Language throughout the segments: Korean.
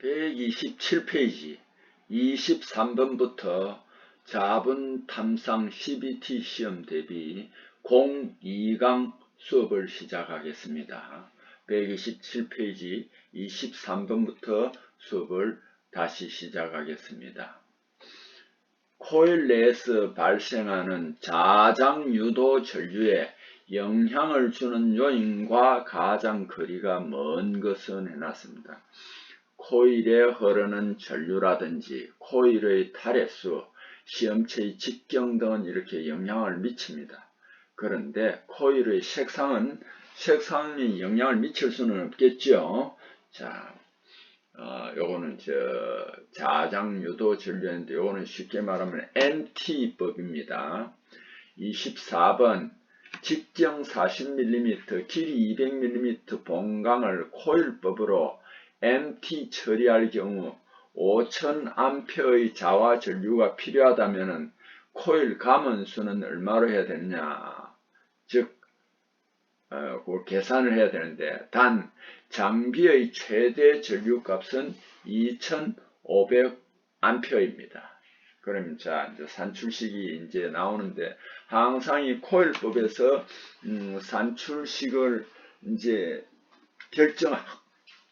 127페이지 23번부터 자분 탐상 CBT 시험 대비 02강 수업을 시작하겠습니다. 127페이지 23번부터 수업을 다시 시작하겠습니다. 코일 내에서 발생하는 자장유도 전류에 영향을 주는 요인과 가장 거리가 먼 것은 해놨습니다. 코일에 흐르는 전류라든지 코일의 탈해수, 시험체의 직경 등은 이렇게 영향을 미칩니다. 그런데 코일의 색상이 영향을 미칠 수는 없겠죠. 자, 요거는 자장유도 전류인데 요거는 쉽게 말하면 MT법입니다. 24번 직경 40mm, 길이 200mm 봉강을 코일법으로 MT 처리할 경우 5000A의 자화 전류가 필요하다면 코일 감원수는 얼마로 해야 되느냐? 즉, 그걸 계산을 해야 되는데, 단 장비의 최대 전류값은 2500A입니다. 그럼 자, 이제 산출식이 이제 나오는데, 항상 이 코일법에서 산출식을 이제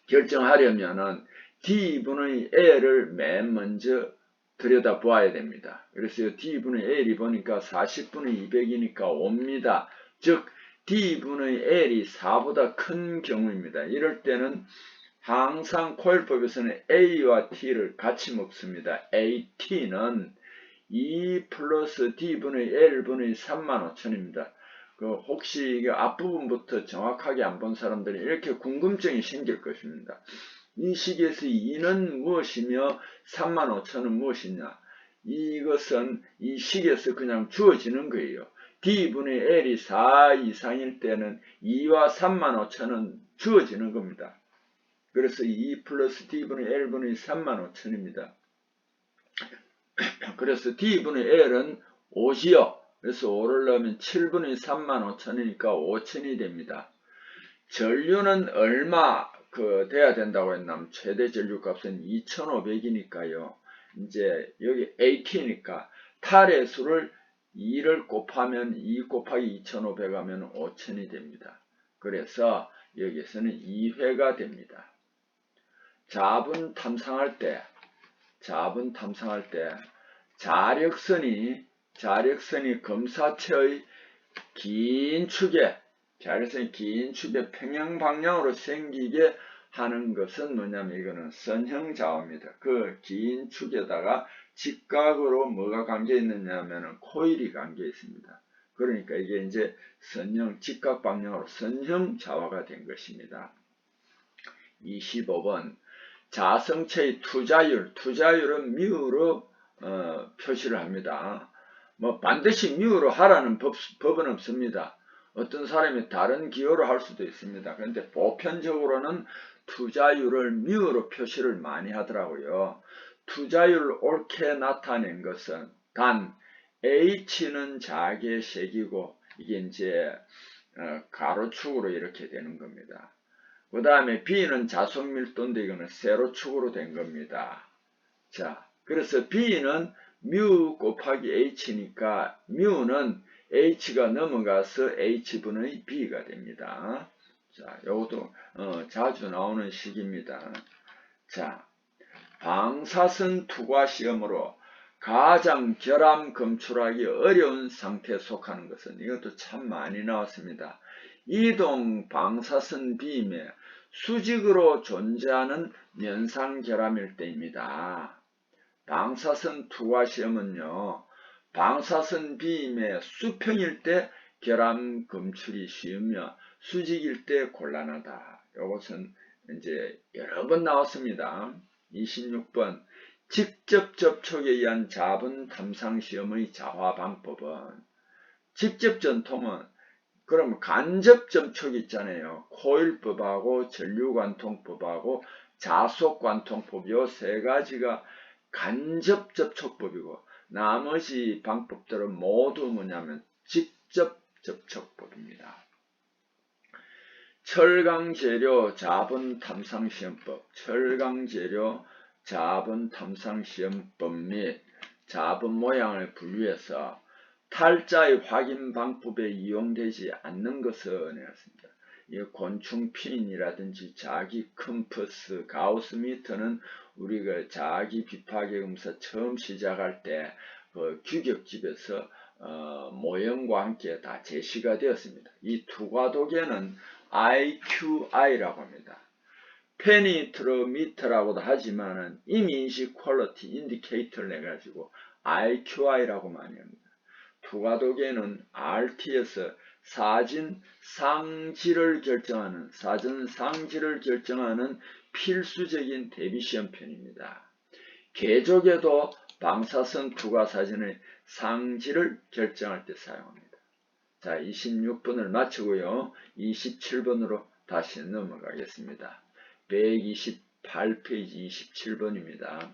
결정하려면은 D분의 L을 맨 먼저 들여다보아야 됩니다. 그래서 D분의 L이 보니까 40분의 200이니까 5입니다. 즉 D분의 L이 4보다 큰 경우입니다. 이럴 때는 항상 코일법에서는 A와 T를 같이 먹습니다. AT는 2 플러스 D분의 L분의 35,000입니다. 혹시 이게 앞부분부터 정확하게 안 본 사람들이 이렇게 궁금증이 생길 것입니다. 이 식에서 2는 무엇이며 35,000은 무엇이냐? 이것은 이 식에서 그냥 주어지는 거예요. D분의 L이 4 이상일 때는 2와 35,000은 주어지는 겁니다. 그래서 2 플러스 D분의 L분의 35,000입니다. 그래서 D분의 L은 5지요. 그래서 5를 넣으면 7분의 35,000이니까 5,000이 됩니다. 전류는 얼마 돼야 된다고 했냐면 최대 전류값은 2,500이니까요. 이제 여기 AT니까 탈의 수를 2를 곱하면 2 곱하기 2,500 하면 5,000이 됩니다. 그래서 여기서는 2회가 됩니다. 자분 탐상할 때 자력선이 검사체의 긴 축에 평행 방향으로 생기게 하는 것은 뭐냐면 이거는 선형 좌우입니다. 그 긴 축에다가 직각으로 뭐가 감겨 있느냐 하면은 코일이 감겨 있습니다. 그러니까 이게 이제 선형 직각 방향으로 선형 좌화가 된 것입니다. 25번 자성체의 투자율은 μ로 표시를 합니다. 뭐 반드시 μ로 하라는 법은 없습니다. 어떤 사람이 다른 기호로 할 수도 있습니다. 그런데 보편적으로는 투자율을 μ로 표시를 많이 하더라고요. 투자율을 옳게 나타낸 것은 단 H는 작게 새기고 이게 이제 가로축으로 이렇게 되는 겁니다. 그 다음에 B는 자속 밀도인데 이거는 세로축으로 된 겁니다. 자, 그래서 B는 μ 곱하기 H니까 μ는 H가 넘어가서 H분의 B가 됩니다. 자, 요것도 자주 나오는 식입니다. 자, 방사선 투과 시험으로 가장 결함 검출하기 어려운 상태에 속하는 것은 이것도 참 많이 나왔습니다. 이동 방사선 비임에 수직으로 존재하는 면상결함일 때입니다. 방사선 투과 시험은요, 방사선 비임의 수평일 때 결함 검출이 쉬우며 수직일 때 곤란하다. 이것은 이제 여러 번 나왔습니다. 26번 직접 접촉에 의한 자분 탐상 시험의 자화 방법은 직접 전통은 그럼 간접 접촉 있잖아요. 코일법하고 전류관통법하고 자속관통법 요 세 가지가 간접 접촉법이고 나머지 방법들은 모두 뭐냐면 직접 접촉법입니다. 철강재료 자본탐상시험법, 철강재료 자본탐상시험법 및 자본 모양을 분류해서 탈자의 확인 방법에 이용되지 않는 것은 이었습니다. 이 곤충 피인이라든지 자기 컴퍼스, 가우스미터는 우리가 자기 비파계 검사 처음 시작할 때 그 규격집에서 모형과 함께 다 제시가 되었습니다. 이 투과도계는 IQI라고 합니다. 페니트로미터라고도 하지만은 이미지 퀄리티 인디케이터를 내가지고 IQI라고 많이 합니다. 투과도계는 RT에서 사진 상지를 결정하는 필수적인 대비시험편입니다. 개족에도 방사선 투과 사진의 상지를 결정할 때 사용합니다. 자, 26번을 마치고요. 27번으로 다시 넘어가겠습니다. 128페이지 27번입니다.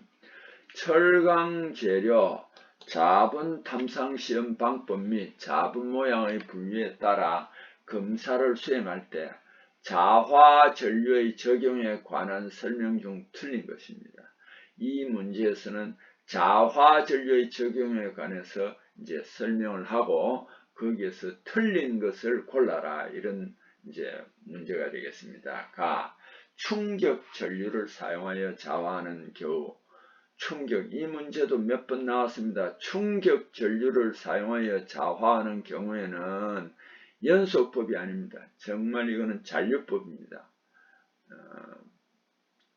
철강재료 자본 탐상시험 방법 및 자본 모양의 분류에 따라 검사를 수행할 때 자화 전류의 적용에 관한 설명 중 틀린 것입니다. 이 문제에서는 자화 전류의 적용에 관해서 이제 설명을 하고 거기에서 틀린 것을 골라라, 이런 이제 문제가 되겠습니다. 가, 충격 전류를 사용하여 자화하는 경우. 충격, 이 문제도 몇 번 나왔습니다. 충격 전류를 사용하여 자화하는 경우에는 연속법이 아닙니다. 정말 이거는 잔류법입니다.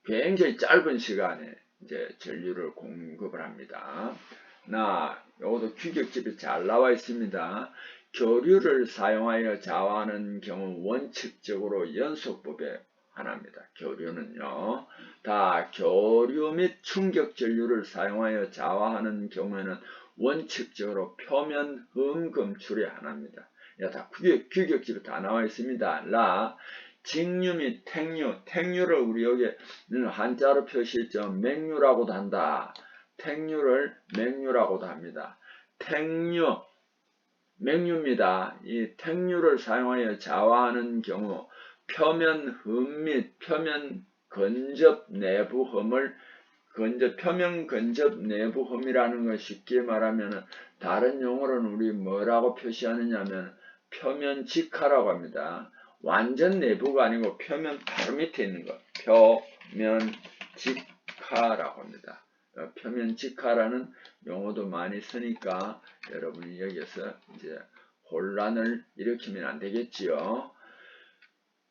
굉장히 짧은 시간에 이제 전류를 공급을 합니다. 요것도 규격집에 잘 나와 있습니다. 교류를 사용하여 자화하는 경우 원칙적으로 연속법에 하나입니다. 교류는요. 교류 및 충격 전류를 사용하여 자화하는 경우에는 원칙적으로 표면 흠검출에 하나입니다. 다 규격집에 다 나와 있습니다. 직류 및 택류를 우리 여기 한자로 표시했죠. 맹류라고도 한다. 택류를 맹류라고도 합니다. 맹류입니다. 이 택류를 사용하여 자화하는 경우 표면 흠 및 표면 건접 내부 흠을 표면 건접 내부 흠이라는 걸 쉽게 말하면 다른 용어로는 우리 뭐라고 표시하느냐면 표면 직하라고 합니다. 완전 내부가 아니고 표면 바로 밑에 있는 것, 표면 직하라고 합니다. 표면 직하라는 용어도 많이 쓰니까 여러분이 여기서 이제 혼란을 일으키면 안 되겠지요.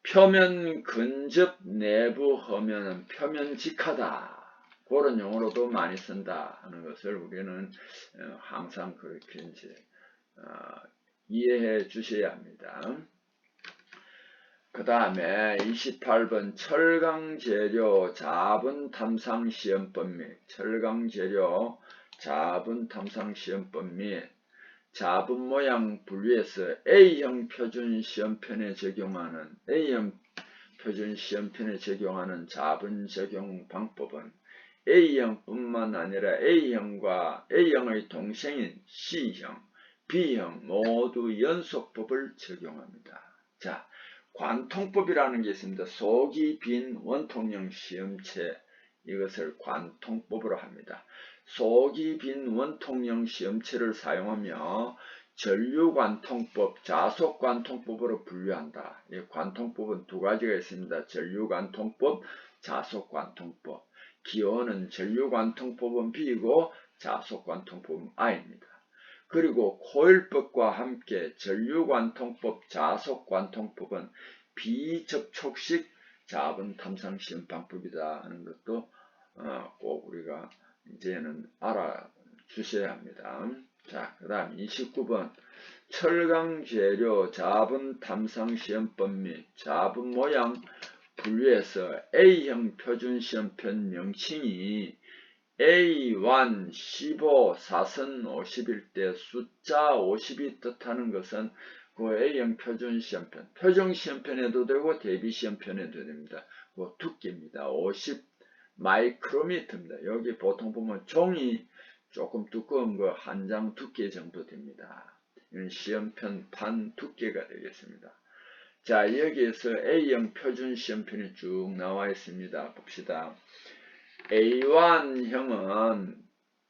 표면 근접 내부 하면은 표면 직하다, 그런 용어로도 많이 쓴다 하는 것을 우리는 항상 그렇게 이제 이해해 주셔야 합니다. 그 다음에 28번 철강재료 자본탐상시험법 및 철강재료 자본탐상시험법 및 자본모양 분류에서 A형 표준시험편에 적용하는 자본 적용 방법은 A형뿐만 아니라 A형의 동생인 C형, B형 모두 연속법을 적용합니다. 자, 관통법이라는 게 있습니다. 속이 빈 원통형 시험체, 이것을 관통법으로 합니다. 속이 빈 원통형 시험체를 사용하며 전류관통법, 자속관통법으로 분류한다. 이 관통법은 두 가지가 있습니다. 전류관통법, 자속관통법. 기호는 전류관통법은 B이고 자속관통법은 I입니다. 그리고 코일법과 함께 전류관통법, 자속관통법은 비접촉식 자본탐상시험 방법이다 하는 것도 꼭 우리가 이제는 알아주셔야 합니다. 자, 그 다음 29번 철강재료 자본탐상시험법 및 자본모양 분류에서 A형 표준시험편 명칭이 A1, 15, 4선 50일 때 숫자 50이 뜻하는 것은 그 A형 표준시험편, 표준시험편에도 되고 대비시험편에도 됩니다. 그 두께입니다. 50 마이크로미터입니다. 여기 보통 보면 종이 조금 두꺼운 거 한 장 두께 정도 됩니다. 이건 시험편 판 두께가 되겠습니다. 자, 여기에서 A형 표준 시험편이 쭉 나와 있습니다. 봅시다. A1형은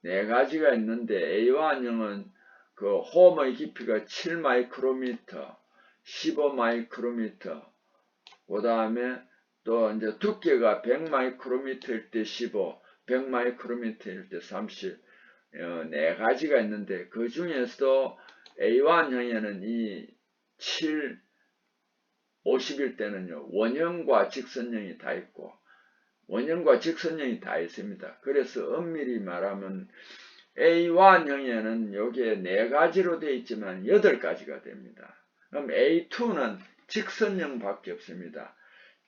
네 가지가 있는데 A1형은 그 홈의 깊이가 7 마이크로미터, 15 마이크로미터, 그 다음에 또 이제 두께가 100 마이크로미터일 때 15, 100 마이크로미터일 때 30, 네 가지가 있는데 그 중에서도 A1형에는 이 7, 50일 때는요, 원형과 직선형이 다 있고, 원형과 직선형이 다 있습니다. 그래서 엄밀히 말하면 A1형에는 여기에 4가지로 되어 있지만 8가지가 됩니다. 그럼 A2는 직선형 밖에 없습니다.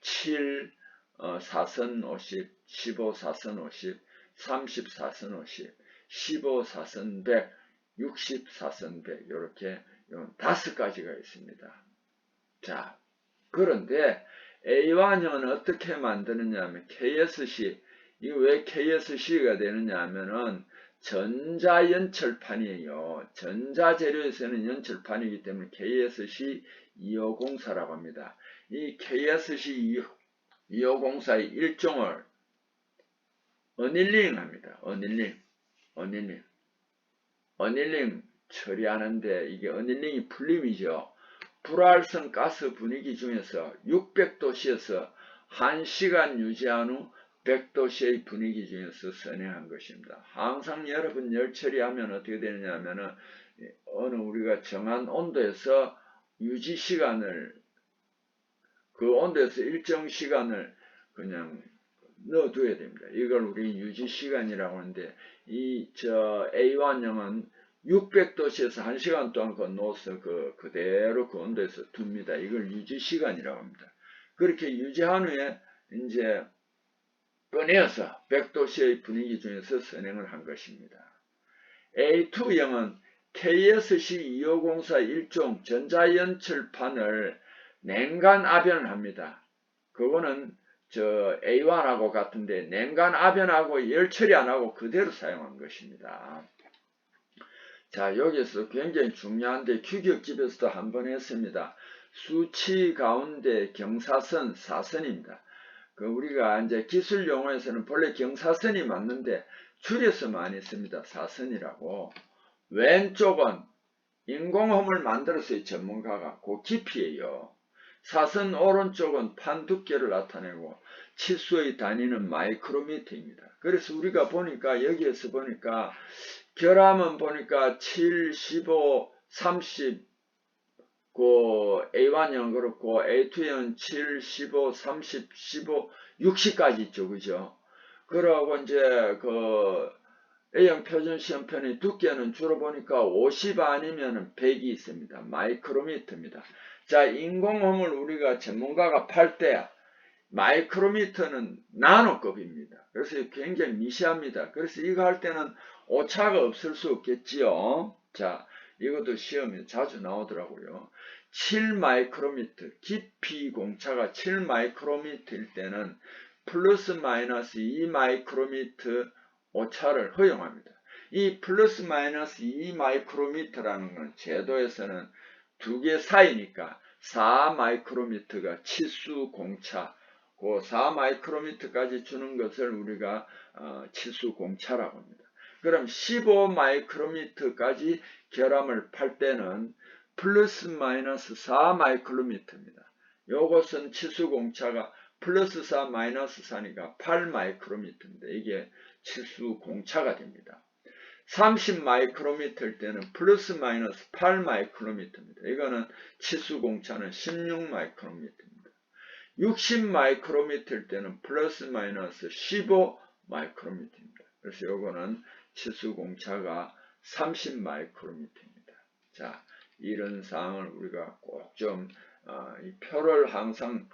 7, 4선 50, 15, 4선 50, 30, 4선 50, 15, 4선 100, 60, 4선 100 이렇게 5가지가 있습니다. 자, 그런데 A1형은 어떻게 만드느냐 하면 KSC, 이거 왜 KSC가 되느냐 하면은 전자연철판이에요. 전자재료에서는 연철판이기 때문에 KSC 2504라고 합니다. 이 KSC 2504의 일종을 어닐링 합니다. 어닐링 처리하는데 이게 어닐링이 풀림이죠. 불활성 가스 분위기 중에서 600도씨에서 1시간 유지한 후 100도씨의 분위기 중에서 선행한 것입니다. 항상 여러분 열 처리하면 어떻게 되느냐 하면은 어느 우리가 정한 온도에서 유지 시간을 그 온도에서 일정 시간을 그냥 넣어둬야 됩니다. 이걸 우리 유지 시간이라고 하는데 A1형은 600도씨에서 1시간 동안 넣어서 그대로 그 온도에서 둡니다. 이걸 유지 시간이라고 합니다. 그렇게 유지한 후에 이제 꺼내어서 100도씨의 분위기 중에서 선행을 한 것입니다. A2형은 KSC2504 일종 전자연철판을 냉간 압연을 합니다. 그거는 A1하고 같은데 냉간 압연하고 열 처리 안 하고 그대로 사용한 것입니다. 자, 여기서 굉장히 중요한데 규격집에서도 한번 했습니다. 수치 가운데 경사선, 사선입니다. 우리가 이제 기술 용어에서는 본래 경사선이 맞는데 줄여서 많이 씁니다. 사선이라고. 왼쪽은 인공홈을 만들었어요. 전문가가. 그 깊이에요. 사선 오른쪽은 판 두께를 나타내고 치수의 단위는 마이크로미터입니다. 그래서 우리가 보니까 여기에서 보니까 결함은 보니까 7, 15, 30, 그 A1형 그렇고 A2형 7, 15, 30, 15, 60까지 있죠. 그죠? 그러고 이제 그 A형 표준 시험편의 두께는 주로 보니까 50 아니면 100이 있습니다. 마이크로미터입니다. 자, 인공홈을 우리가 전문가가 팔 때 마이크로미터는 나노급입니다. 그래서 굉장히 미세합니다. 그래서 이거 할 때는 오차가 없을 수 없겠지요. 자, 이것도 시험에 자주 나오더라고요. 7 마이크로미터, 깊이 공차가 7 마이크로미터일 때는 플러스 마이너스 2 마이크로미터 오차를 허용합니다. 이 플러스 마이너스 2 마이크로미터라는 건 제도에서는 두 개 사이니까 4 마이크로미터가 치수 공차, 그 4 마이크로미터까지 주는 것을 우리가 치수 공차라고 합니다. 그럼 15 마이크로미터까지 결함을 팔 때는 플러스 마이너스 4 마이크로미터입니다. 요것은 치수 공차가 플러스 4 마이너스 4니까 8 마이크로미터입니다. 이게 치수 공차가 됩니다. 30 마이크로미터일 때는 플러스 마이너스 8 마이크로미터입니다. 이거는 치수 공차는 16 마이크로미터입니다. 60 마이크로미터일 때는 플러스 마이너스 15 마이크로미터입니다. 그래서 요거는 치수 공차가 30 마이크로미터입니다. 자, 이런 사항을 우리가 꼭 좀 이 표를 항상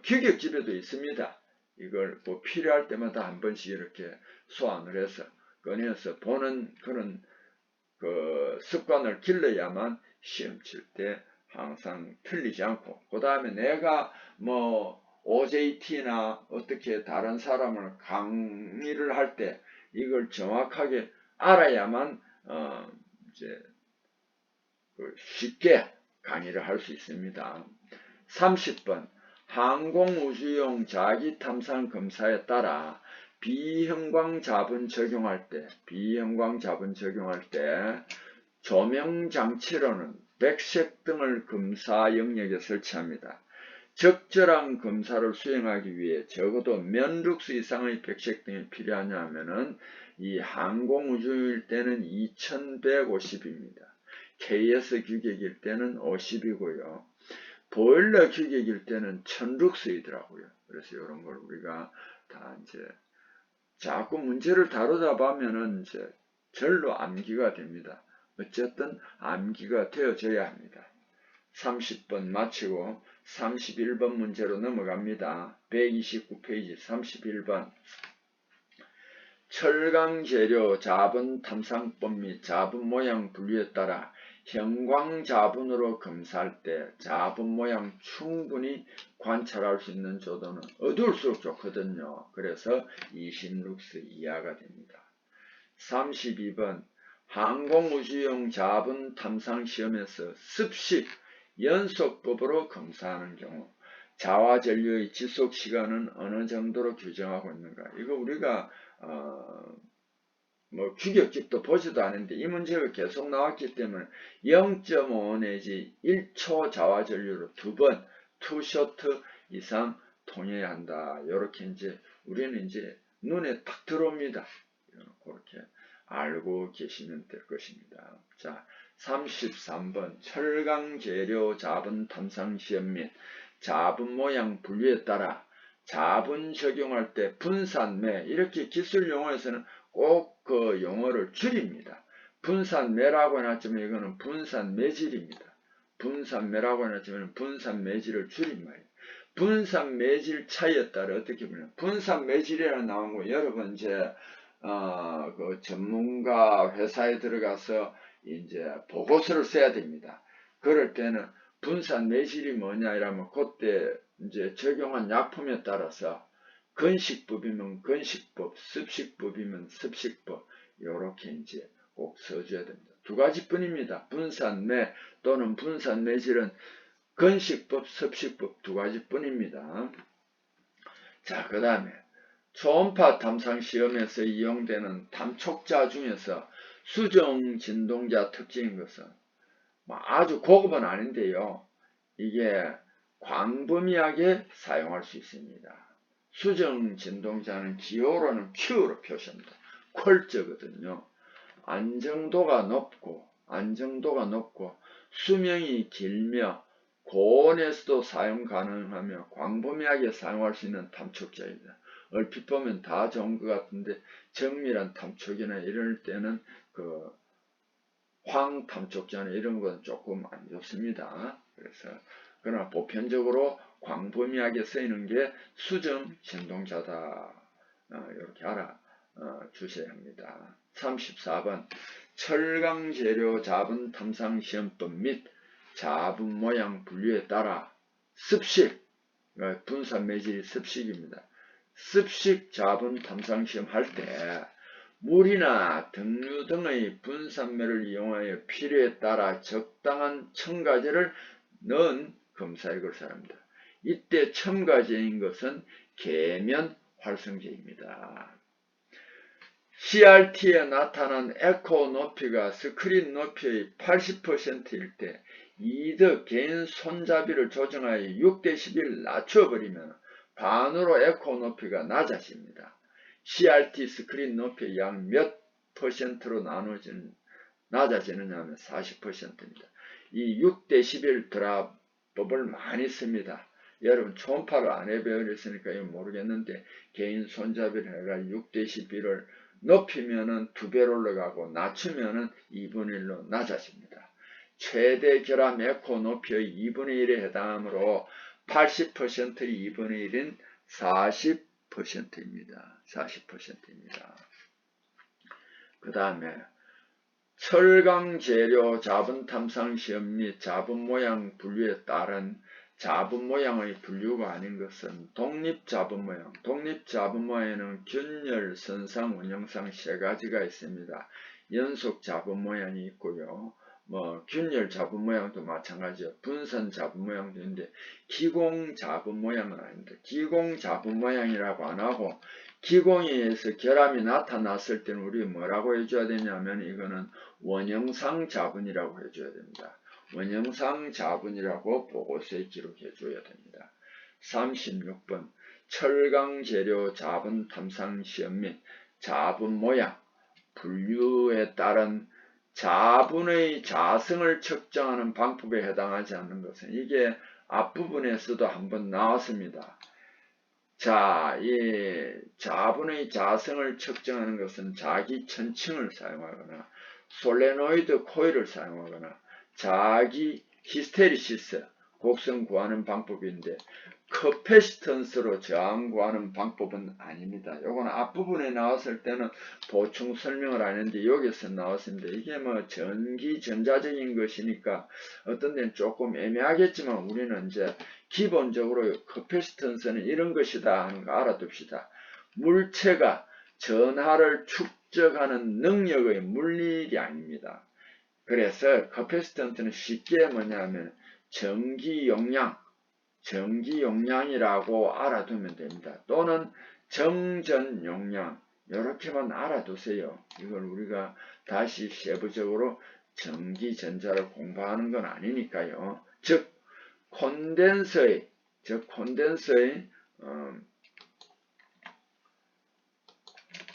규격집에도 있습니다. 이걸 뭐 필요할 때마다 한 번씩 이렇게 소환을 해서 꺼내서 보는 그런 그 습관을 길러야만 시험 칠 때 항상 틀리지 않고, 그 다음에 내가 뭐 OJT나 어떻게 다른 사람을 강의를 할 때 이걸 정확하게 알아야만 이제 쉽게 강의를 할 수 있습니다. 30번 항공우주용 자기탐상 검사에 따라 비형광 자본 적용할 때 조명장치로는 백색 등을 검사 영역에 설치합니다. 적절한 검사를 수행하기 위해 적어도 몇 룩스 이상의 백색 등이 필요하냐 하면은 이 항공우주일 때는 2150입니다. KS 규격일 때는 50이고요. 보일러 규격일 때는 1000룩스이더라고요. 그래서 이런 걸 우리가 다 이제 자꾸 문제를 다루다 보면은 이제 절로 암기가 됩니다. 어쨌든 암기가 되어져야 합니다. 30번 마치고 31번 문제로 넘어갑니다. 129페이지 31번 철강 재료 자본 탐상법 및 자본 모양 분류에 따라 형광 자본으로 검사할 때 자본 모양 충분히 관찰할 수 있는 조도는 어두울수록 좋거든요. 그래서 20룩스 이하가 됩니다. 32번 항공우주용 자본 탐상 시험에서 습식 연속법으로 검사하는 경우 자화전류의 지속 시간은 어느 정도로 규정하고 있는가? 이거 우리가 뭐 규격집도 보지도 않은데 이 문제가 계속 나왔기 때문에 0.5 내지 1초 자화전류로 2번 투쇼트 이상 통해야 한다. 이렇게 이제 우리는 이제 눈에 딱 들어옵니다. 그렇게 알고 계시면 될 것입니다. 자, 33번 철강 재료 자본 탐상 시험 및 자본 모양 분류에 따라 자본 적용할 때 분산매 이렇게 기술 용어에서는 꼭 그 용어를 줄입니다. 분산매라고 해놨지만 이거는 분산매질입니다. 분산매라고 해놨지만 분산매질을 줄인 말이에요. 분산매질 차이에 따라 어떻게 보면 분산매질이라 나온 거 여러분 이제 그 전문가 회사에 들어가서 이제 보고서를 써야 됩니다. 그럴 때는 분산 매질이 뭐냐 이러면 그때 이제 적용한 약품에 따라서 건식법이면 건식법, 습식법이면 습식법 이렇게 이제 꼭 써줘야 됩니다. 두 가지뿐입니다. 분산매 또는 분산 매질은 건식법, 습식법 두 가지뿐입니다. 자, 그 다음에 초음파 탐상 시험에서 이용되는 탐촉자 중에서 수정 진동자 특징인 것은 아주 고급은 아닌데요. 이게 광범위하게 사용할 수 있습니다. 수정 진동자는 기호로는 Q로 표시합니다. 퀄저거든요. 안정도가 높고 수명이 길며 고온에서도 사용 가능하며 광범위하게 사용할 수 있는 탐촉자입니다. 얼핏 보면 다 좋은 것 같은데 정밀한 탐촉이나 이럴 때는 그 황탐촉자나 이런 건 조금 안 좋습니다. 그래서 그러나 보편적으로 광범위하게 쓰이는 게 수정 진동자다. 이렇게 알아 주셔야 합니다. 34번 철강 재료 자본 탐상 시험법 및 자본 모양 분류에 따라 습식 분산 매질이 습식입니다. 습식 자본 탐상 시험 할 때 물이나 등류 등의 분산매를 이용하여 필요에 따라 적당한 첨가제를 넣은 검사액을 사용합니다. 이때 첨가제인 것은 계면 활성제입니다. CRT에 나타난 에코 높이가 스크린 높이의 80%일 때 이득 개인 손잡이를 조정하여 6대11 낮춰버리면 반으로 에코 높이가 낮아집니다. CRT 스크린 높이 약 몇 퍼센트로 낮아지느냐 하면 40%입니다. 이 6대11 드랍법을 많이 씁니다. 여러분 초음파를 안 해배웠으니까 이거 모르겠는데 개인 손잡이를 해가 6대11을 높이면은 2배로 올라가고 낮추면은 2분의 1로 낮아집니다. 최대 결함 에코 높이의 2분의 1에 해당하므로 80%의 2분의 1인 40%입니다. 40%입니다. 그 다음에 철강 재료 자본 탐상 시험 및 자본 모양 분류에 따른 자본 모양의 분류가 아닌 것은 독립 자본 모양. 독립 자본 모양에는 균열, 선상, 원형상 세 가지가 있습니다. 연속 자본 모양이 있고요. 뭐 균열 잡은 모양도 마찬가지예요. 분선 잡은 모양도 있는데 기공 잡은 모양은 아닙니다. 기공 잡은 모양이라고 안 하고 기공에서 결함이 나타났을 때는 우리 뭐라고 해줘야 되냐면 이거는 원형상 잡은이라고 해줘야 됩니다. 원형상 잡은이라고 보고서에 기록해 줘야 됩니다. 36번 철강 재료 잡은 탐상 시험 및 잡은 모양 분류에 따른 자분의 자성을 측정하는 방법에 해당하지 않는 것은 이게 앞부분에서도 한번 나왔습니다. 자, 이 자분의 자성을 측정하는 것은 자기 천층을 사용하거나 솔레노이드 코일을 사용하거나 자기 히스테리시스 곡선 구하는 방법인데 커패시턴스로 저항 구하는 방법은 아닙니다. 요건 앞부분에 나왔을 때는 보충 설명을 하는데 여기서 나왔습니다. 이게 뭐 전기 전자적인 것이니까 어떤 데는 조금 애매하겠지만 우리는 이제 기본적으로 커패시턴스는 이런 것이다 하는 거 알아둡시다. 물체가 전하를 축적하는 능력의 물리이 아닙니다. 그래서 커패시턴스는 쉽게 뭐냐면 전기 용량이라고 알아두면 됩니다. 또는 정전 용량 이렇게만 알아두세요. 이걸 우리가 다시 세부적으로 전기 전자를 공부하는 건 아니니까요. 즉 콘덴서의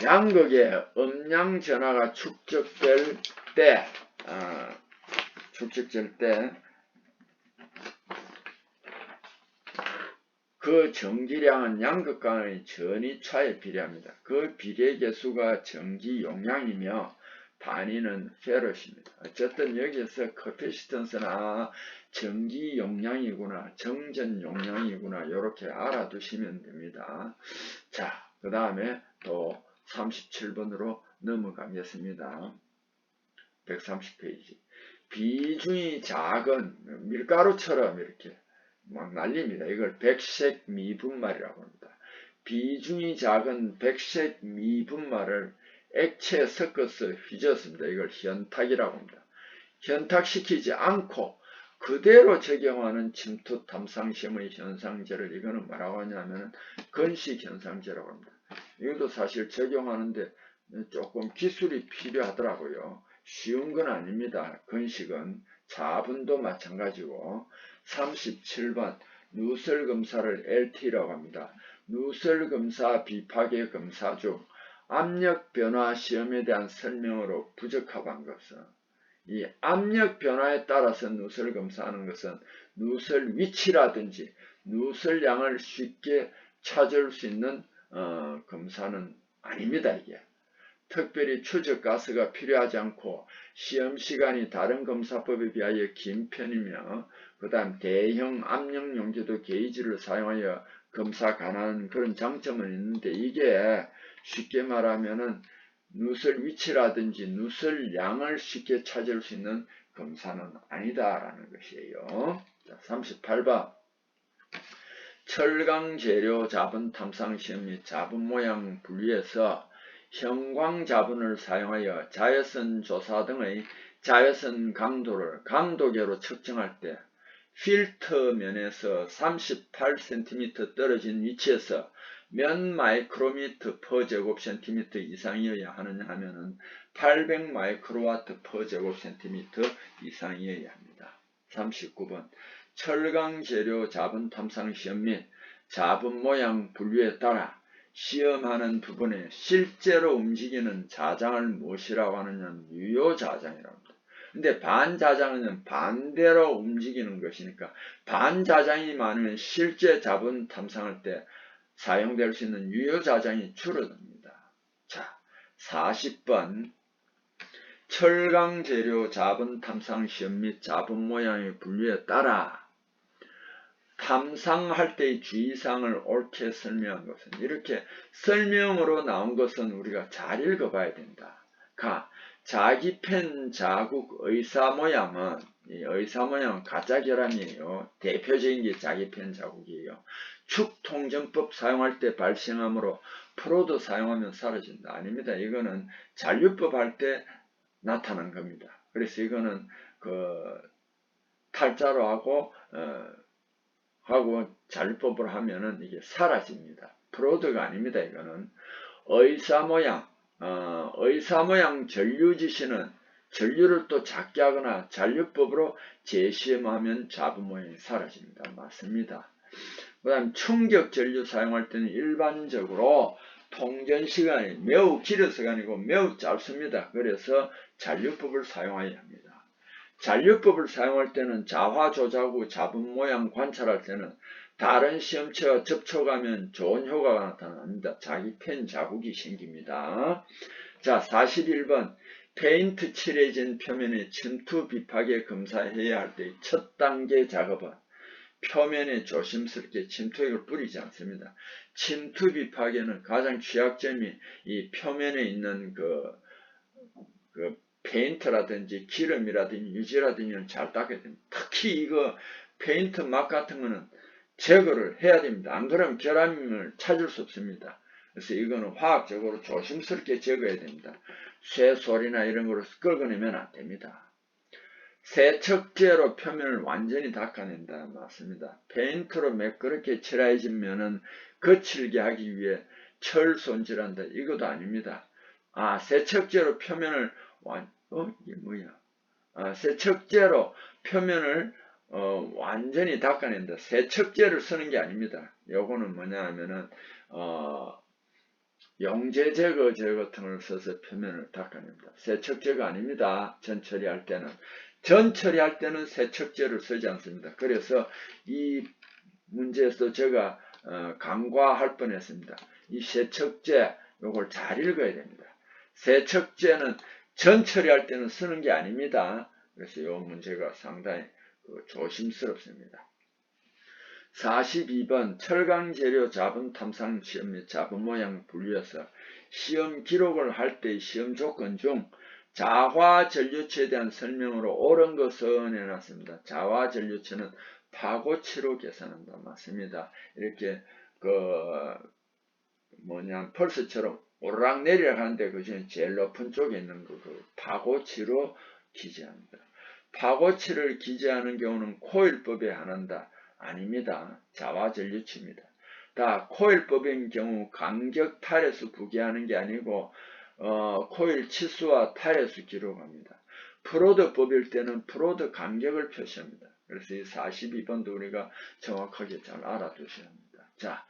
양극의 음량 전하가 축적될 때 그 전기량은 양극 간의 전이차에 비례합니다. 그 비례 계수가 전기 용량이며 단위는 페럿입니다. 어쨌든 여기에서 커패시턴스나 전기 용량이구나, 정전 용량이구나 이렇게 알아두시면 됩니다. 자, 그 다음에 또 37번으로 넘어가겠습니다. 130페이지. 비중이 작은 밀가루처럼 이렇게 막 날립니다. 이걸 백색 미분말이라고 합니다. 비중이 작은 백색 미분말을 액체에 섞어서 휘저었습니다. 이걸 현탁이라고 합니다. 현탁시키지 않고 그대로 적용하는 침투 탐상시험의 현상제를 이거는 뭐라고 하냐면 건식 현상제라고 합니다. 이것도 사실 적용하는데 조금 기술이 필요하더라고요. 쉬운 건 아닙니다. 건식은 자분도 마찬가지고. 37번 누설검사를 LT라고 합니다. 누설검사 비파괴 검사 중 압력 변화 시험에 대한 설명으로 부적합한 것은 이 압력 변화에 따라서 누설 검사하는 것은 누설 위치라든지 누설량을 쉽게 찾을 수 있는 검사는 아닙니다. 이게 특별히 추적 가스가 필요하지 않고 시험 시간이 다른 검사법에 비하여 긴 편이며 그 다음 대형 압력 용기도 게이지를 사용하여 검사 가능한 그런 장점은 있는데 이게 쉽게 말하면은 누설 위치라든지 누설량을 쉽게 찾을 수 있는 검사는 아니다라는 것이에요. 자, 38번 철강 재료 자분 탐상 시험 및 자분 모양 분류에서 형광 자분을 사용하여 자외선 조사 등의 자외선 강도를 강도계로 측정할 때 필터 면에서 38cm 떨어진 위치에서 몇 마이크로미터 퍼 제곱센티미터 이상이어야 하느냐 하면은 800 마이크로와트 퍼 제곱센티미터 이상이어야 합니다. 39번 철강 재료 자분 탐상 시험 및 자분 모양 분류에 따라 시험하는 부분에 실제로 움직이는 자장을 무엇이라고 하느냐는 유효자장이라고 합니다. 근데 반자장은 반대로 움직이는 것이니까 반자장이 많으면 실제 자분 탐상할 때 사용될 수 있는 유효자장이 줄어듭니다. 자, 40번 철강 재료 자분 탐상 시험 및 자분 모양의 분류에 따라 탐상할 때의 주의사항을 옳게 설명한 것은 이렇게 설명으로 나온 것은 우리가 잘 읽어봐야 된다. 자기 펜 자국 의사 모양은 이 의사 모양은 가짜 결함이에요. 대표적인 게 자기 펜 자국이에요. 축통전법 사용할 때 발생하므로 프로도 사용하면 사라진다. 아닙니다. 이거는 잔류법 할 때 나타난 겁니다. 그래서 이거는 그 탈자로 하고 잔류법으로 하면은 이게 사라집니다. 프로드가 아닙니다. 이거는 의사모양 전류지시는 전류를 또 작게 하거나 잔류법으로 재시험하면 잡음모양이 사라집니다. 맞습니다. 그 다음 충격 전류 사용할 때는 일반적으로 통전 시간이 매우 길어서가 아니고 매우 짧습니다. 그래서 잔류법을 사용해야 합니다. 잔류법을 사용할 때는 자화 조작 후 잡음 모양 관찰할 때는 다른 시험체와 접촉하면 좋은 효과가 나타납니다. 자기 펜 자국이 생깁니다. 자, 41번 페인트 칠해진 표면에 침투 비파게 검사해야 할 때 첫 단계 작업은 표면에 조심스럽게 침투액을 뿌리지 않습니다. 침투 비파게는 가장 취약점이 이 표면에 있는 그 페인트라든지 기름이라든지 유지라든지 잘 닦아야 됩니다. 특히 이거 페인트 막 같은 거는 제거를 해야 됩니다. 안 그러면 결함을 찾을 수 없습니다. 그래서 이거는 화학적으로 조심스럽게 제거해야 됩니다. 쇠솔이나 이런 거로 긁어내면 안 됩니다. 세척제로 표면을 완전히 닦아낸다. 맞습니다. 페인트로 매끄럽게 칠해지면은 거칠게 하기 위해 철 손질한다. 이것도 아닙니다. 세척제로 표면을 이게 뭐야? 세척제로 표면을 완전히 닦아낸다. 세척제를 쓰는 게 아닙니다. 요거는 뭐냐 하면은 용제 제거 같은 걸 써서 표면을 닦아냅니다. 세척제가 아닙니다. 전 처리할 때는. 전 처리할 때는 세척제를 쓰지 않습니다. 그래서 이 문제에서 제가 간과할 뻔했습니다. 이 세척제 요걸 잘 읽어야 됩니다. 세척제는 전 처리할 때는 쓰는 게 아닙니다. 그래서 이 문제가 상당히 조심스럽습니다. 42번 철강 재료 자본 탐상 시험 및 자본 모양 분류해서 시험 기록을 할 때 시험 조건 중 자화 전류체에 대한 설명으로 옳은 것을 내놨습니다. 자화 전류체는 파고치로 계산한다. 맞습니다. 이렇게 펄스처럼 오르락 내리락 하는데 그 중에 제일 높은 쪽에 있는 그 파고치로 기재합니다. 파고치를 기재하는 경우는 코일법에 한한다. 아닙니다. 자화 전류체입니다. 코일법인 경우 간격 탈해수 부기하는 게 아니고 코일 치수와 탈해수 기록합니다. 프로드법일 때는 프로드 간격을 표시합니다. 그래서 이 42번도 우리가 정확하게 잘 알아두셔야 합니다. 자,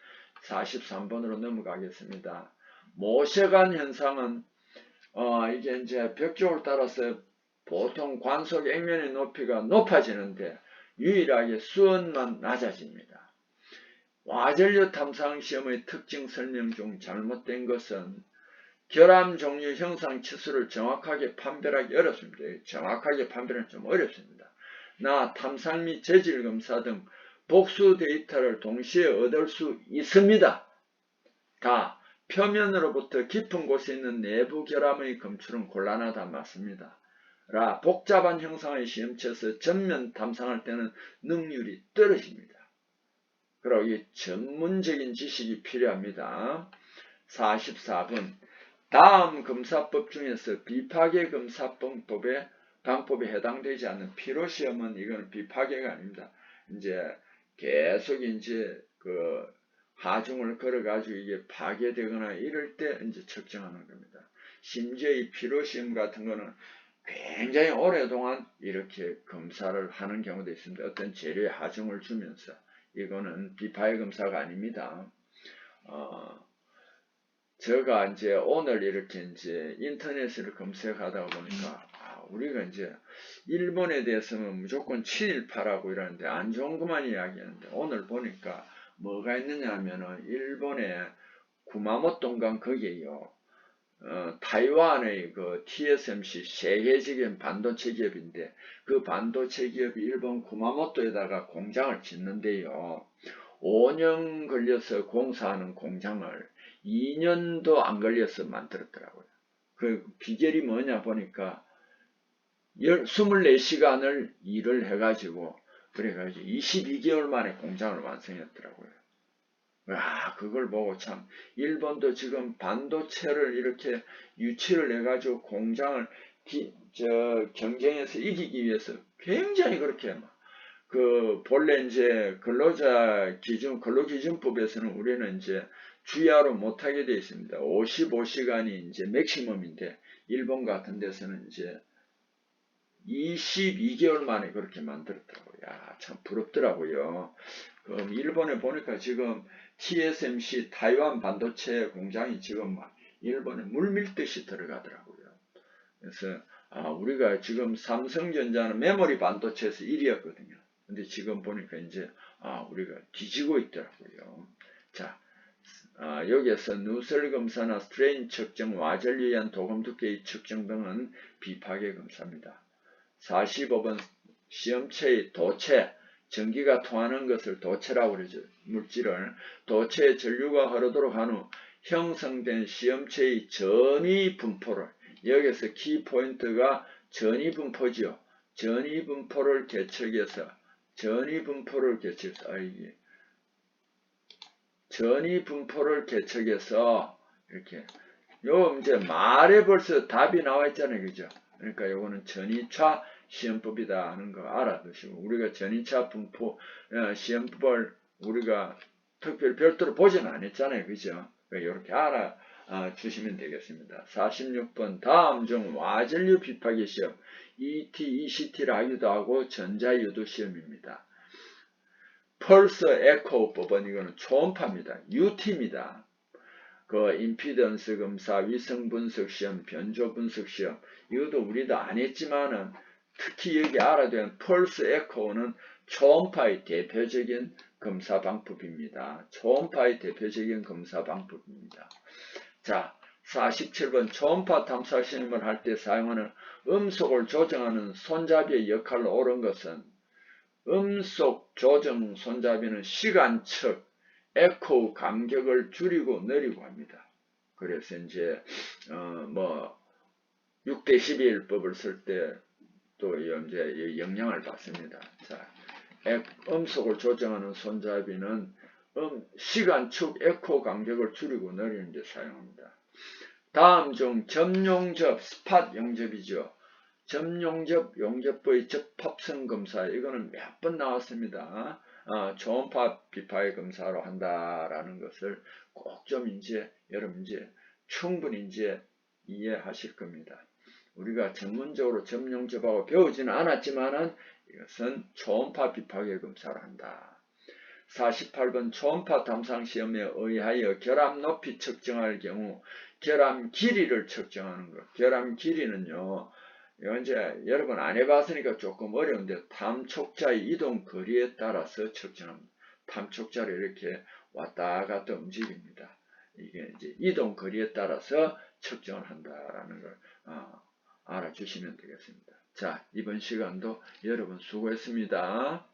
43번으로 넘어가겠습니다. 모세관 현상은 이게 이제 벽쪽을 따라서 보통 관속 액면의 높이가 높아지는데 유일하게 수온만 낮아집니다. 와전류 탐상 시험의 특징 설명 중 잘못된 것은 결함 종류 형상 치수를 정확하게 판별하기 어렵습니다. 정확하게 판별은 좀 어렵습니다. 탐상 및 재질 검사 등 복수 데이터를 동시에 얻을 수 있습니다. 표면으로부터 깊은 곳에 있는 내부 결함의 검출은 곤란하다. 맞습니다. 복잡한 형상의 시험체에서 전면 탐상할 때는 능률이 떨어집니다. 그리고 이 전문적인 지식이 필요합니다. 44번 다음 검사법 중에서 비파괴 검사 방법에 해당되지 않는 피로시험은 이거는 비파괴가 아닙니다. 이제 계속 이제 하중을 걸어가지고 이게 파괴되거나 이럴 때 이제 측정하는 겁니다. 심지어 이 피로시험 같은 거는 굉장히 오랫동안 이렇게 검사를 하는 경우도 있습니다. 어떤 재료에 하중을 주면서 이거는 비파괴 검사가 아닙니다. 제가 이제 오늘 이렇게 이제 인터넷을 검색하다 보니까 우리가 이제 일본에 대해서는 무조건 친일파라고 이러는데 안 좋은 것만 이야기하는데 오늘 보니까 뭐가 있느냐 하면은 일본의 구마모토인가 거기에요. 타이완의 TSMC 세계적인 반도체 기업인데 그 반도체 기업이 일본 구마모토에다가 공장을 짓는데요. 5년 걸려서 공사하는 공장을 2년도 안 걸려서 만들었더라고요. 그 비결이 뭐냐 보니까 24시간을 일을 해가지고 그래가지고 22개월 만에 공장을 완성했더라고요. 그걸 보고 참 일본도 지금 반도체를 이렇게 유치를 해가지고 공장을 경쟁에서 이기기 위해서 굉장히 그렇게 본래 이제 근로기준법에서는 우리는 이제 주야로 못하게 되어 있습니다. 55시간이 이제 맥시멈인데, 일본 같은 데서는 이제 22개월 만에 그렇게 만들었더라고요. 야, 참 부럽더라고요. 일본에 보니까 지금 TSMC 타이완 반도체 공장이 지금 막 일본에 물밀듯이 들어가더라고요. 그래서 우리가 지금 삼성전자는 메모리 반도체에서 1위였거든요. 근데 지금 보니까 이제 우리가 뒤지고 있더라고요. 자, 여기에서 누설 검사나 스트레인 측정, 와전류에 의한 도금 두께의 측정 등은 비파괴 검사입니다. 45번 시험체의 도체, 전기가 통하는 것을 도체라고 그러죠. 물질을 도체의 전류가 흐르도록 한 후 형성된 시험체의 전위 분포를, 여기서 키포인트가 전위 분포지요. 전위 분포를 계측해서 이렇게 이제 말에 벌써 답이 나와 있잖아요. 그죠? 그러니까 요거는 전위차 시험법이다 하는 거 알아두시고, 우리가 전위차 분포 시험법을 우리가 특별히 별도로 보지는 않았잖아요. 그죠? 이렇게 알아주시면 되겠습니다. 46번 다음 중 와전류 비파기 시험, ET, ECT라 하기도 하고 전자유도 시험입니다. 펄스 에코법은 이거는 초음파입니다. UT입니다. 임피던스 검사, 위성 분석 시험, 변조 분석 시험, 이것도 우리도 안 했지만은 특히 여기 알아둬야 되는 펄스 에코는 초음파의 대표적인 검사 방법입니다. 자, 47번 초음파 탐사 시험을 할 때 사용하는 음속을 조정하는 손잡이의 역할로 옳은 것은, 음속 조정 손잡이는 시간측 에코 간격을 줄이고 늘리고 합니다. 그래서 이제 6대11법을 쓸 때 또 이제 영향을 받습니다. 자, 음속을 조정하는 손잡이는 시간축 에코 간격을 줄이고 늘리는 데 사용합니다. 다음 중 점용접, 스팟 용접이죠. 점용접, 용접부의 접합성 검사, 이거는 몇 번 나왔습니다. 초음파 비파의 검사로 한다라는 것을 꼭 좀 이제 여러분 이제 충분히 이제 이해하실 겁니다. 우리가 전문적으로 점용접하고 배우지는 않았지만은 이것은 초음파 비파의 검사로 한다. 48번 초음파 탐상 시험에 의하여 결함 높이 측정할 경우 결함 길이를 측정하는 것. 결함 길이는요, 이건 이제 여러분 안 해봤으니까 조금 어려운데, 탐촉자의 이동 거리에 따라서 측정합니다. 탐촉자를 이렇게 왔다 갔다 움직입니다. 이게 이제 이동 거리에 따라서 측정을 한다라는 걸 알아주시면 되겠습니다. 자, 이번 시간도 여러분 수고했습니다.